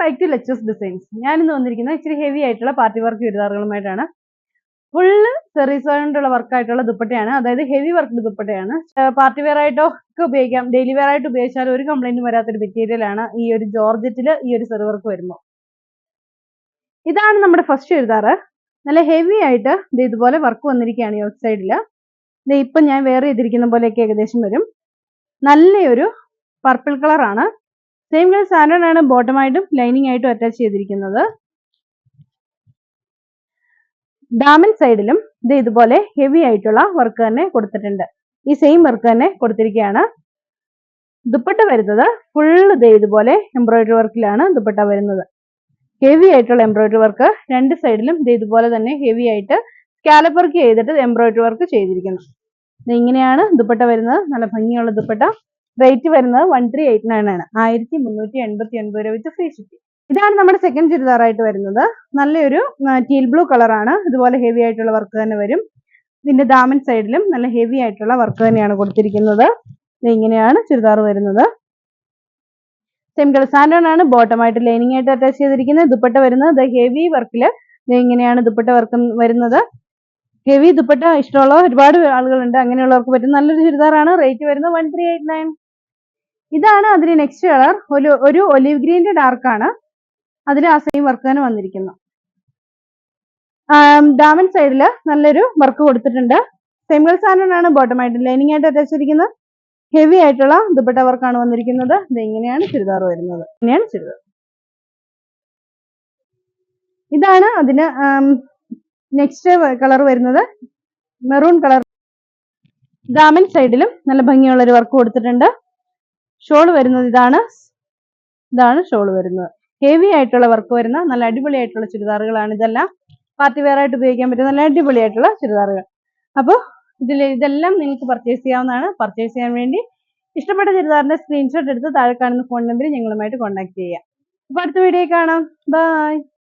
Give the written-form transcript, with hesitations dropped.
Back to leches designs. ഞാനിന്ന് വന്നിരിക്കുന്നത് ഇച്ചിരി ഹെവി ആയിട്ടുള്ള പാർട്ടി വർക്ക് ചുരിദാറുകളുമായിട്ടാണ്. ഫുള്ള് സെറീസ് കൊണ്ടുള്ള വർക്കായിട്ടുള്ള ദുപ്പട്ടയാണ്, അതായത് ഹെവി വർക്ക് ദുപ്പട്ടയാണ്. പാർട്ടി വെയർ ആയിട്ടോ ഒക്കെ ഉപയോഗിക്കാം, ഡെയിലി വെയർ ആയിട്ട് ഉപയോഗിച്ചാൽ ഒരു കംപ്ലൈന്റും വരാത്തൊരു മെറ്റീരിയൽ ആണ് ഈ ഒരു ജോർജറ്റിൽ ഈ ഒരു സെറി വർക്ക് വരുമ്പോൾ. ഇതാണ് നമ്മുടെ ഫസ്റ്റ് ചുരിദാറ്. നല്ല ഹെവി ആയിട്ട് ഇതുപോലെ വർക്ക് വന്നിരിക്കുകയാണ് യോക്ക് സൈഡിൽ. ഇപ്പം ഞാൻ വെയർ ചെയ്തിരിക്കുന്ന പോലെയൊക്കെ ഏകദേശം വരും. നല്ലൊരു പർപ്പിൾ കളറാണ്. സെയിം കളർ സാൻഡൺ ആണ് ബോട്ടമായിട്ടും ലൈനിങ് ആയിട്ടും അറ്റാച്ച് ചെയ്തിരിക്കുന്നത്. ഡാമൻ സൈഡിലും ഇതുപോലെ ഹെവി ആയിട്ടുള്ള വർക്ക് തന്നെ കൊടുത്തിട്ടുണ്ട്. ഈ സെയിം വർക്ക് തന്നെ കൊടുത്തിരിക്കുകയാണ്. ദുപ്പട്ട വരുന്നത് ഫുള്ള് ഇതുപോലെ എംബ്രോയിഡറി വർക്കിലാണ് ദുപ്പട്ട വരുന്നത്. ഹെവി ആയിട്ടുള്ള എംബ്രോയിഡറി വർക്ക് രണ്ട് സൈഡിലും ഇതുപോലെ തന്നെ ഹെവി ആയിട്ട് സ്കാലപ്പ് വർക്ക് ചെയ്തിട്ട് എംബ്രോയിഡറി വർക്ക് ചെയ്തിരിക്കുന്നു. ഇങ്ങനെയാണ് ദുപ്പട്ട വരുന്നത്. നല്ല ഭംഗിയുള്ള ദുപ്പട്ട. റേറ്റ് വരുന്നത് 1389 ആണ്, 1389 രൂപ വിത്ത് ഫ്രീ ഷിപ്പിംഗ്. ഇതാണ് നമ്മുടെ സെക്കൻഡ് ചുരിദാറായിട്ട് വരുന്നത്. നല്ലൊരു ടീൽ ബ്ലൂ കളറാണ്. ഇതുപോലെ ഹെവി ആയിട്ടുള്ള വർക്ക് തന്നെ വരും. ഇതിന്റെ ദാമൻ സൈഡിലും നല്ല ഹെവി ആയിട്ടുള്ള വർക്ക് തന്നെയാണ് കൊടുത്തിരിക്കുന്നത്. ഇങ്ങനെയാണ് ചുരിദാർ വരുന്നത്. സെയിം കളർ സാൻഡൺ ആണ് ബോട്ടമായിട്ട് ലൈനിങ് ആയിട്ട് അറ്റാച്ച് ചെയ്തിരിക്കുന്നത്. ദുപ്പട്ട വരുന്നത് ഹെവി വർക്കിൽ ഇങ്ങനെയാണ് ദുപ്പട്ട വർക്ക് വരുന്നത്. ഹെവി ദുപ്പട്ട ഇഷ്ടമുള്ള ഒരുപാട് ആളുകളുണ്ട്, അങ്ങനെയുള്ളവർക്ക് പറ്റും നല്ലൊരു ചുരിദാറാണ്. റേറ്റ് വരുന്നത് 1389. ഇതാണ് അതിന് നെക്സ്റ്റ് കളർ. ഒരു ഒലിവ് ഗ്രീന്റെ ഡാർക്ക് ആണ്. അതിൽ ആ സെയിം വർക്ക് തന്നെ വന്നിരിക്കുന്നു. ഡാമൻ സൈഡിൽ നല്ലൊരു വർക്ക് കൊടുത്തിട്ടുണ്ട്. സെയിം കളർ സാൻഡൺ ആണ് ബോട്ടമായിട്ട് ലൈനിങ് ആയിട്ട് അറ്റാച്ച് ചെയ്തിരിക്കുന്നത്. ഹെവി ആയിട്ടുള്ള ദുപ്പട്ട വർക്കാണ് വന്നിരിക്കുന്നത്. ഇങ്ങനെയാണ് ചുരിദാർ വരുന്നത്. ഇങ്ങനെയാണ് ചുരിദാർ. ഇതാണ് അതിന് നെക്സ്റ്റ് കളർ വരുന്നത്, മെറൂൺ കളർ. ദാമൻ സൈഡിലും നല്ല ഭംഗിയുള്ള ഒരു വർക്ക് കൊടുത്തിട്ടുണ്ട്. ഷോൾ വരുന്നത് ഇതാണ് ഷോൾ വരുന്നത്. ഹെവി ആയിട്ടുള്ള വർക്ക് വരുന്ന നല്ല അടിപൊളിയായിട്ടുള്ള ചുരിദാറുകളാണ് ഇതെല്ലാം. പാർട്ടി വെയർ ആയിട്ട് ഉപയോഗിക്കാൻ പറ്റുന്ന നല്ല അടിപൊളിയായിട്ടുള്ള ചുരിദാറുകൾ. അപ്പോൾ ഇതെല്ലാം നിങ്ങൾക്ക് പർച്ചേസ് ചെയ്യാവുന്നതാണ്. പർച്ചേസ് ചെയ്യാൻ വേണ്ടി ഇഷ്ടപ്പെട്ട ചുരിദാറിന്റെ സ്ക്രീൻഷോട്ട് എടുത്ത് താഴെ കാണുന്ന ഫോൺ നമ്പറിൽ ഞങ്ങളുമായിട്ട് കോൺടാക്ട് ചെയ്യാം. അപ്പോൾ അടുത്ത വീഡിയോ കാണാം. ബൈ.